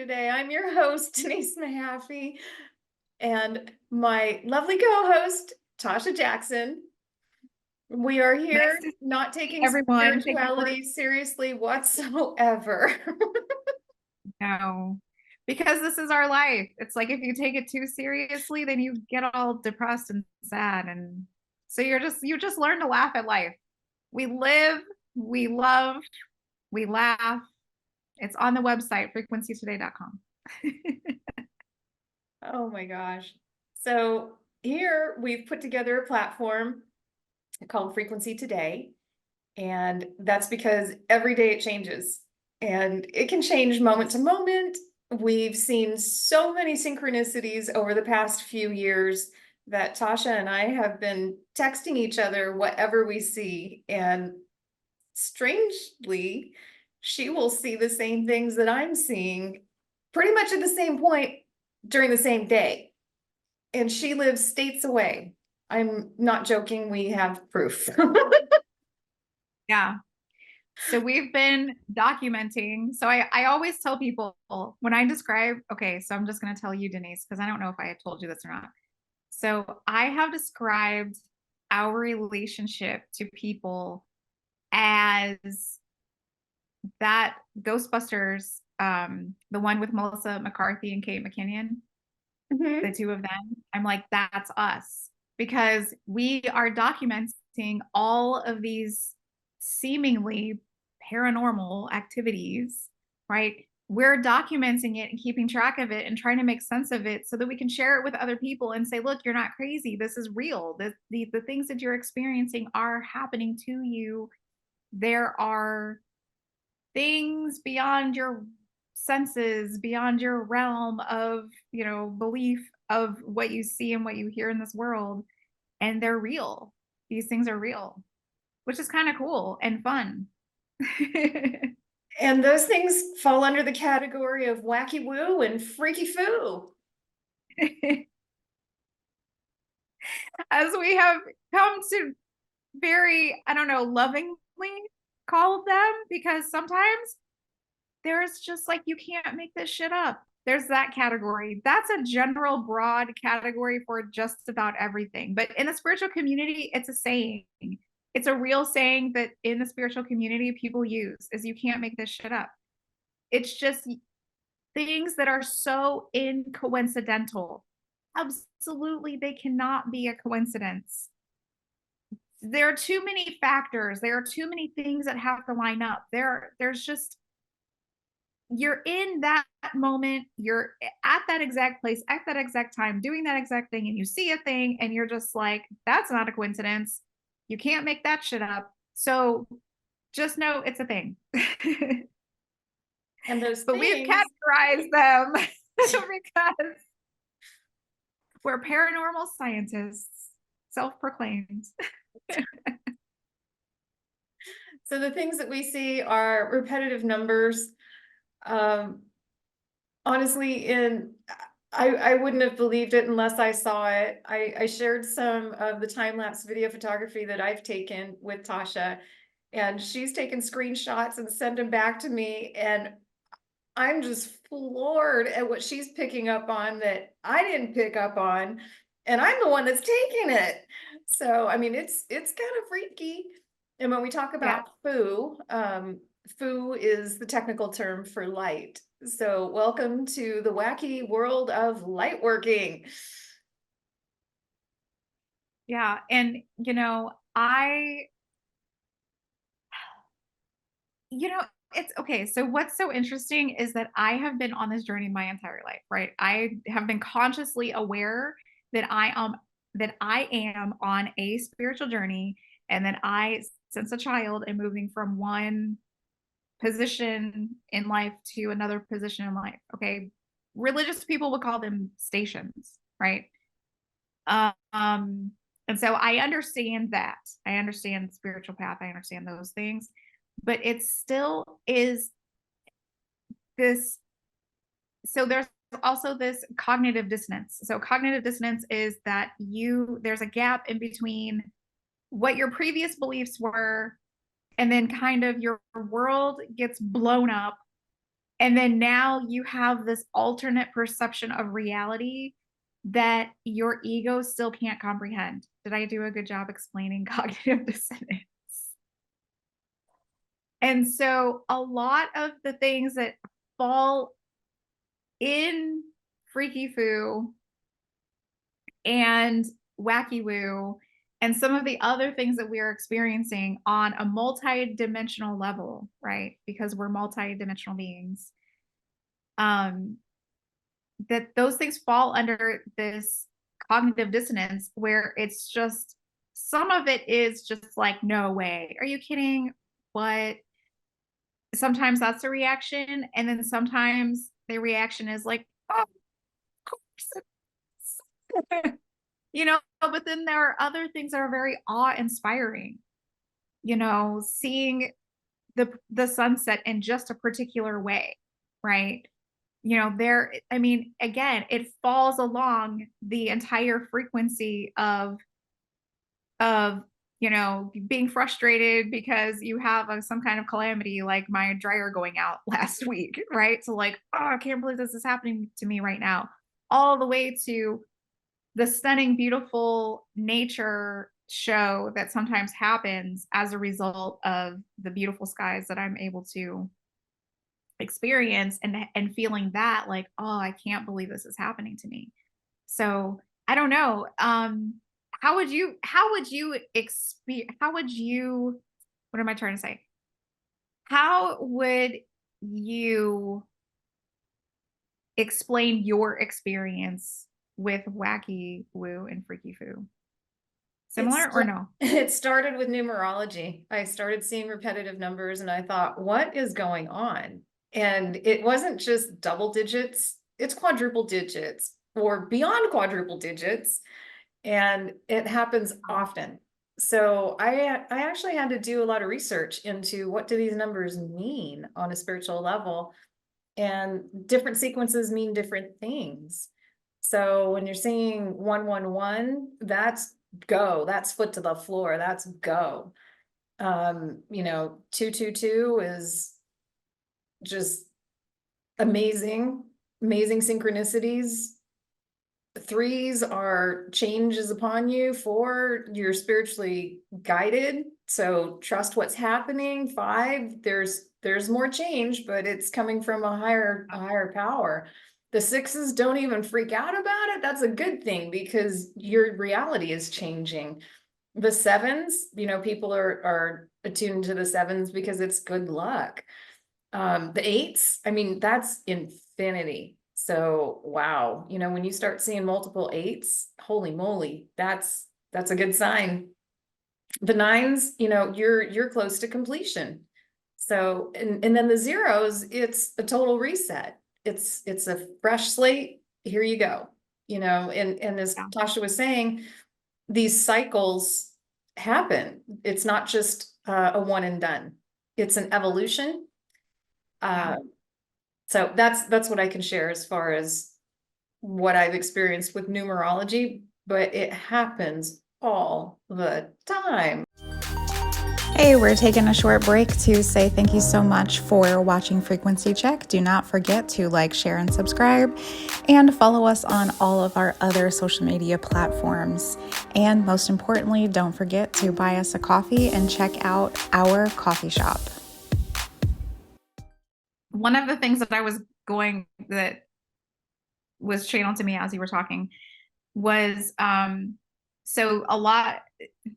today. I'm your host, Denise Mahaffey, and my lovely co-host, Tasha Jackson. We are here Nice to see not taking everyone. Thank you for spirituality seriously whatsoever. no, because this is our life. It's like if you take it too seriously, then you get all depressed and sad. And so you just learn to laugh at life. We live, we love, we laugh. It's on the website, frequencytoday.com. Oh my gosh. So here we've put together a platform called Frequency Today. And that's because every day it changes and it can change moment to moment. We've seen so many synchronicities over the past few years that Tasha and I have been texting each other whatever we see. And strangely, she will see the same things that I'm seeing pretty much at the same point during the same day. And she lives states away. I'm not joking, we have proof. Yeah. So we've been documenting. So I always tell people when I describe, okay, so I'm just going to tell you, Denise, because I don't know if I had told you this or not. So I have described our relationship to people as that Ghostbusters, the one with Melissa McCarthy and Kate McKinnon, the two of them. I'm like, that's us because we are documenting all of these seemingly paranormal activities, right? We're documenting it and keeping track of it and trying to make sense of it so that we can share it with other people and say, look, you're not crazy. This is real. The things that you're experiencing are happening to you. There are things beyond your senses, beyond your realm of, belief of what you see and what you hear in this world. And they're real. These things are real, which is kind of cool and fun. And those things fall under the category of wacky woo and freaky foo. As we have come to very, I don't know, lovingly call them, because sometimes there's just like, you can't make this shit up. There's that category. That's a general broad category for just about everything. But in the spiritual community, it's a saying. It's a real saying that in the spiritual community people use is you can't make this shit up. It's just things that are so incoincidental. Absolutely, they cannot be a coincidence. There are too many factors. There are too many things that have to line up. There's just, you're in that moment, you're at that exact place at that exact time doing that exact thing, and you see a thing and you're just like, that's not a coincidence. You can't make that shit up. So just know it's a thing. And those But we've things, categorized them because we're paranormal scientists, self-proclaimed. so the things that we see are repetitive numbers. Honestly, I wouldn't have believed it unless I saw it. I shared some of the time-lapse video photography that I've taken with Tasha, and she's taken screenshots and sent them back to me, and I'm just floored at what she's picking up on that I didn't pick up on, and I'm the one that's taking it. So, I mean, it's kind of freaky. And when we talk about foo, foo is the technical term for light. So welcome to the wacky world of light working. Yeah. And, it's okay. So what's so interesting is that I have been on this journey my entire life, right? I have been consciously aware that I am on a spiritual journey, and that I, since a child, am moving from one position in life to another position in life. Okay. Religious people would call them stations, right? And so I understand that. I understand the spiritual path. I understand those things, but it still is this. So there's also this cognitive dissonance. So cognitive dissonance is that there's a gap in between what your previous beliefs were, and then kind of your world gets blown up And then now you have this alternate perception of reality that your ego still can't comprehend. Did I do a good job explaining cognitive dissonance? And so a lot of the things that fall in freaky foo and wacky woo and some of the other things that we are experiencing on a multi-dimensional level, right? Because we're multi-dimensional beings. That those things fall under this cognitive dissonance where it's just, some of it is just like, no way, are you kidding? What? Sometimes that's a reaction, and then sometimes the reaction is like, oh, of course. You know, but then there are other things that are very awe-inspiring. You know, seeing the sunset in just a particular way, right? You know, there, I mean, again, it falls along the entire frequency of you know, being frustrated because you have some kind of calamity, like my dryer going out last week, right? So like, oh, I can't believe this is happening to me right now, all the way to the stunning, beautiful nature show that sometimes happens as a result of the beautiful skies that I'm able to experience, and feeling that like, oh, I can't believe this is happening to me. So I don't know. How would you what am I trying to say? How would you explain your experience with wacky woo and freaky foo? Similar or no? It started with numerology. I started seeing repetitive numbers and I thought, what is going on? And it wasn't just double digits, it's quadruple digits or beyond quadruple digits. And it happens often. So I actually had to do a lot of research into what do these numbers mean on a spiritual level, and different sequences mean different things. So when you're seeing 111, that's go, that's foot to the floor, that's go. You know, 222 is just amazing, amazing synchronicities. Threes are changes upon you. Four, you're spiritually guided, so trust what's happening. Five, there's more change, but it's coming from a higher power. The sixes, don't even freak out about it. That's a good thing because your reality is changing. The sevens, you know, people are attuned to the sevens because it's good luck. The eights, I mean, that's infinity. So, wow, you know, when you start seeing multiple eights, holy moly, that's a good sign. The nines, you know, you're close to completion. So, and then the zeros, it's a total reset. It's a fresh slate. Here you go. You know, and as Tasha was saying, these cycles happen. It's not just a one and done. It's an evolution. So that's what I can share as far as what I've experienced with numerology, but it happens all the time. Hey, we're taking a short break to say thank you so much for watching Frequency Check. Do not forget to like, share, and subscribe, and follow us on all of our other social media platforms. And most importantly, don't forget to buy us a coffee and check out our coffee shop. One of the things that was channeled to me as you were talking was so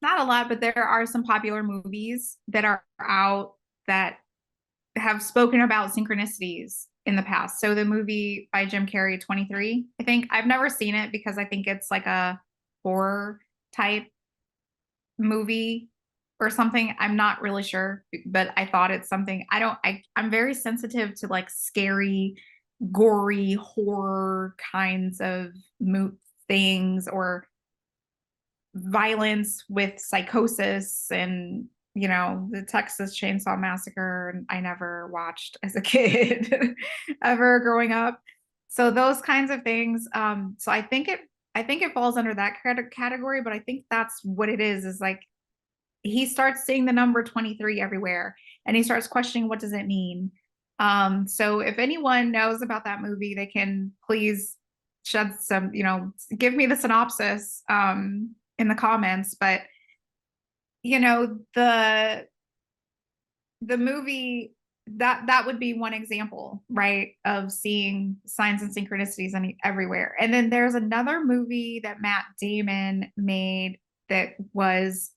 not a lot, but there are some popular movies that are out that have spoken about synchronicities in the past. So the movie by Jim Carrey, 23, I think. I've never seen it because I think it's like a horror type movie or something. I'm not really sure, but I thought it's something. I'm very sensitive to like scary, gory horror kinds of things, or violence with psychosis, and you know, the Texas Chainsaw Massacre I never watched as a kid ever growing up. So those kinds of things. So I think it falls under that category, but I think that's what it is like he starts seeing the number 23 everywhere and he starts questioning, what does it mean? So if anyone knows about that movie, they can please shed some, give me the synopsis in the comments. But the movie, that would be one example, right, of seeing signs and synchronicities everywhere. And then there's another movie that Matt Damon made that was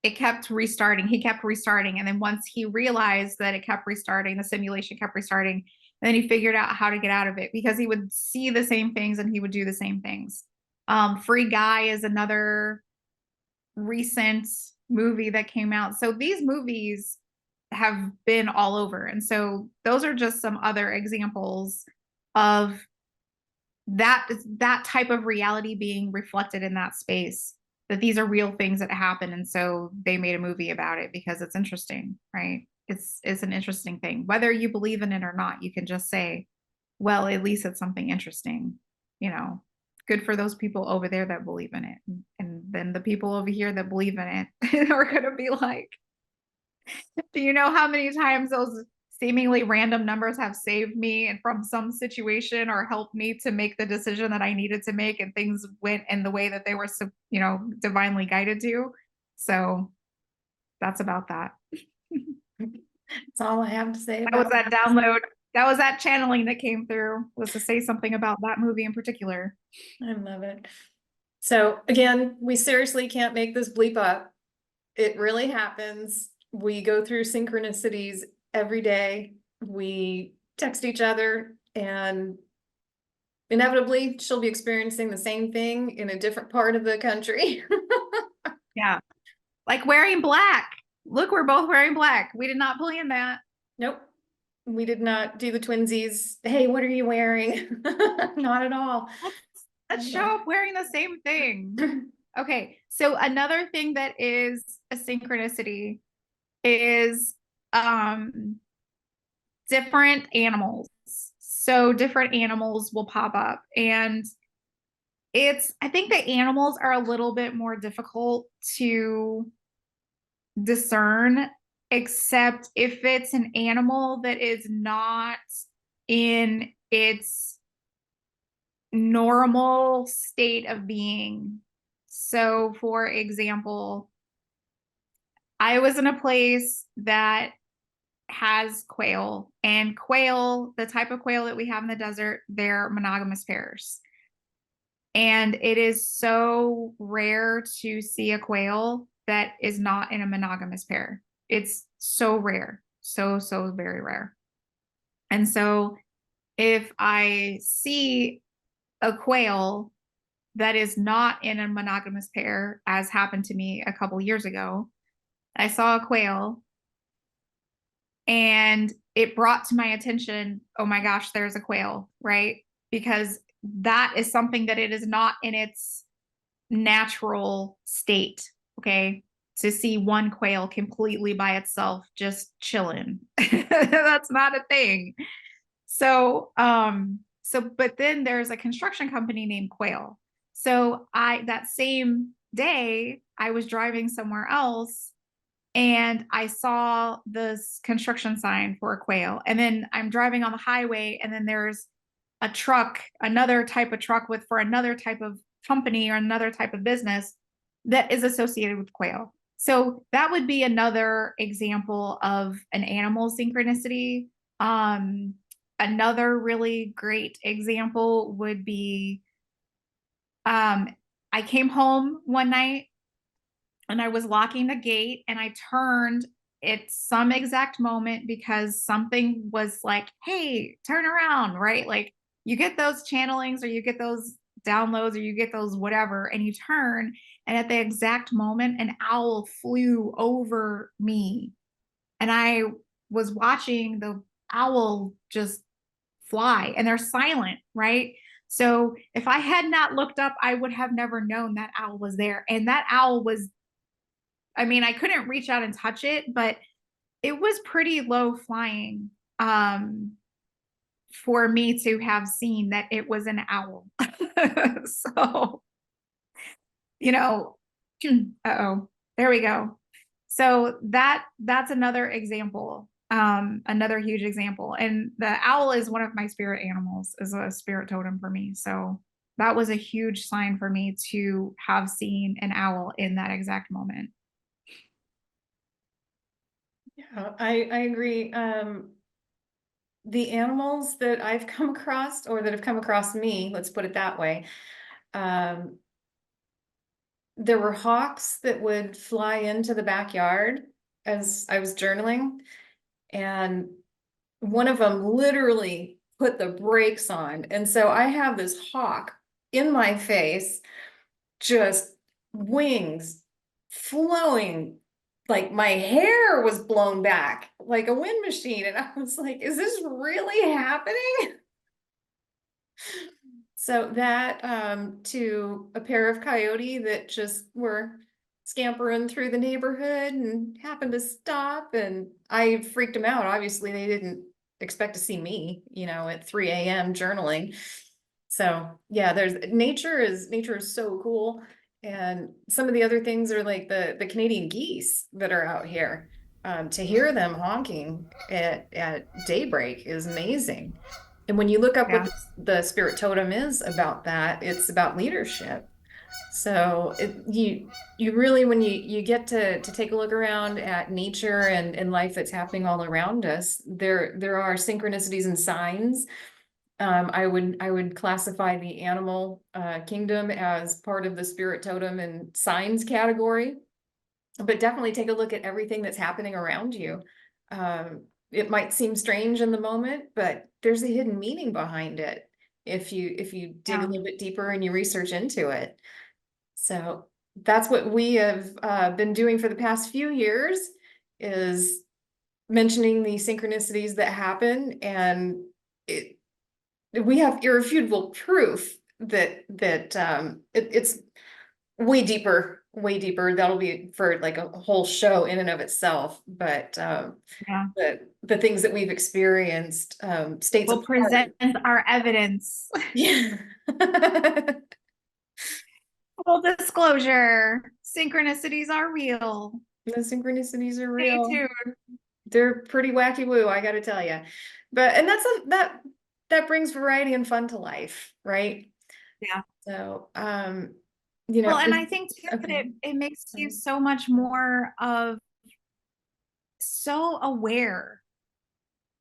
it kept restarting. He kept restarting. And then once he realized that it kept restarting, the simulation kept restarting, then he figured out how to get out of it, because he would see the same things and he would do the same things. Free Guy is another recent movie that came out. So these movies have been all over. And so those are just some other examples of that type of reality being reflected in that space, that these are real things that happen. And so they made a movie about it because it's interesting, right? It's an interesting thing. Whether you believe in it or not, you can just say, well, at least it's something interesting, good for those people over there that believe in it. And then the people over here that believe in it are going to be like, do you know how many times those seemingly random numbers have saved me and from some situation, or helped me to make the decision that I needed to make, and things went in the way that they were, divinely guided to. So that's about that. That's all I have to say. That was that download. That was that channeling that came through, was to say something about that movie in particular. I love it. So again, we seriously can't make this bleep up. It really happens. We go through synchronicities every day. We text each other, and inevitably she'll be experiencing the same thing in a different part of the country. Yeah. Like wearing black. Look, we're both wearing black. We did not plan that. Nope. We did not do the twinsies. Hey, what are you wearing? Not at all. Let's show up wearing the same thing. Okay. So another thing that is a synchronicity is different animals. So different animals will pop up, and I think the animals are a little bit more difficult to discern, except if it's an animal that is not in its normal state of being. So for example, I was in a place that has quail, and quail, the type of quail that we have in the desert, they're monogamous pairs. And it is so rare to see a quail that is not in a monogamous pair. It's so rare, so very rare. And so if I see a quail that is not in a monogamous pair, as happened to me a couple years ago, I saw a quail and it brought to my attention, oh my gosh, there's a quail, right? Because that is something that it is not in its natural state, okay? To see one quail completely by itself, just chilling. That's not a thing. So, but then there's a construction company named Quail. So that same day, I was driving somewhere else, and I saw this construction sign for a quail. And then I'm driving on the highway, and then there's a truck, another type of truck for another type of company or another type of business that is associated with quail. So that would be another example of an animal synchronicity. Another really great example would be, I came home one night and I was locking the gate, and I turned at some exact moment because something was like, hey, turn around, right? Like you get those channelings, or you get those downloads, or you get those whatever, and you turn, and at the exact moment, an owl flew over me. And I was watching the owl just fly, and they're silent, right? So if I had not looked up, I would have never known that owl was there. And that owl was, I couldn't reach out and touch it, but it was pretty low flying for me to have seen that it was an owl. So, uh-oh, there we go. So that's another example Another huge example. And the owl is one of my spirit animals, is a spirit totem for me. So that was a huge sign for me to have seen an owl in that exact moment. Yeah, I agree. The animals that I've come across, or that have come across me, let's put it that way, there were hawks that would fly into the backyard as I was journaling, and one of them literally put the brakes on. And so I have this hawk in my face, just wings flowing, like my hair was blown back like a wind machine. And I was like, is this really happening? So that to a pair of coyote that just were scampering through the neighborhood and happened to stop, and I freaked them out. Obviously, they didn't expect to see me, you know, at 3 a.m. journaling. So yeah, there's nature is so cool. And some of the other things are like the Canadian geese that are out here. To hear them honking at daybreak is amazing. And when you look up what the spirit totem is about that, it's about leadership. So you really, when you get to take a look around at nature and life that's happening all around us, there are synchronicities and signs. I would classify the animal kingdom as part of the spirit totem and signs category, but definitely take a look at everything that's happening around you. It might seem strange in the moment, but there's a hidden meaning behind it if you dig a little bit deeper and you research into it. So that's what we have been doing for the past few years, is mentioning the synchronicities that happen, and we have irrefutable proof that it's way deeper. That'll be for like a whole show in and of itself. But the things that we've experienced, states will present our evidence. Yeah. Full disclosure, synchronicities are real. The synchronicities are real. Stay tuned. They're pretty wacky woo, I gotta tell you. But and that brings variety and fun to life, right? Yeah. So you know, well, and I think too that it makes you so much more of so aware.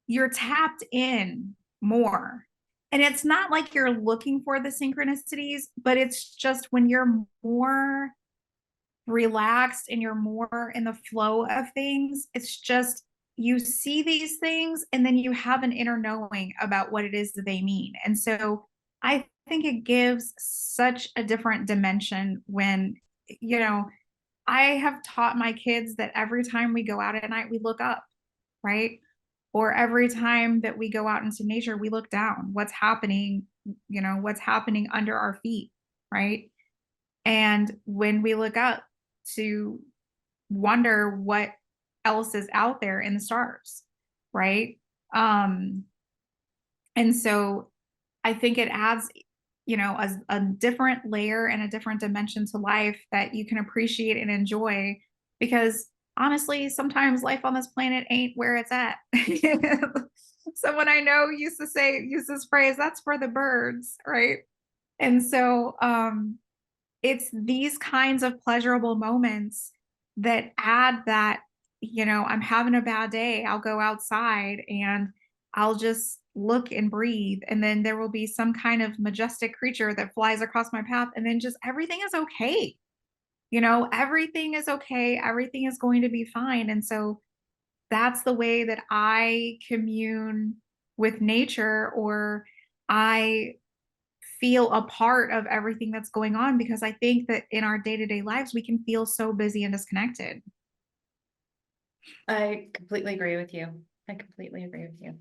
You're tapped in more. And it's not like you're looking for the synchronicities, but it's just when you're more relaxed and you're more in the flow of things, it's just you see these things and then you have an inner knowing about what it is that they mean. And so I think it gives such a different dimension when, you know, I have taught my kids that every time we go out at night, we look up, right? Or every time that we go out into nature, we look down. What's happening, you know, what's happening under our feet, right? And when we look up, to wonder what else is out there in the stars, right? And so I think it adds, you know, a different layer and a different dimension to life that you can appreciate and enjoy, because honestly, sometimes life on this planet ain't where it's at. Someone I know used to use this phrase, that's for the birds, right? And so it's these kinds of pleasurable moments that add that, you know, I'm having a bad day, I'll go outside and I'll just look and breathe. And then there will be some kind of majestic creature that flies across my path. And then just everything is okay. You know, everything is okay. Everything is going to be fine. And so that's the way that I commune with nature, or I feel a part of everything that's going on, because I think that in our day-to-day lives, we can feel so busy and disconnected. I completely agree with you. I completely agree with you.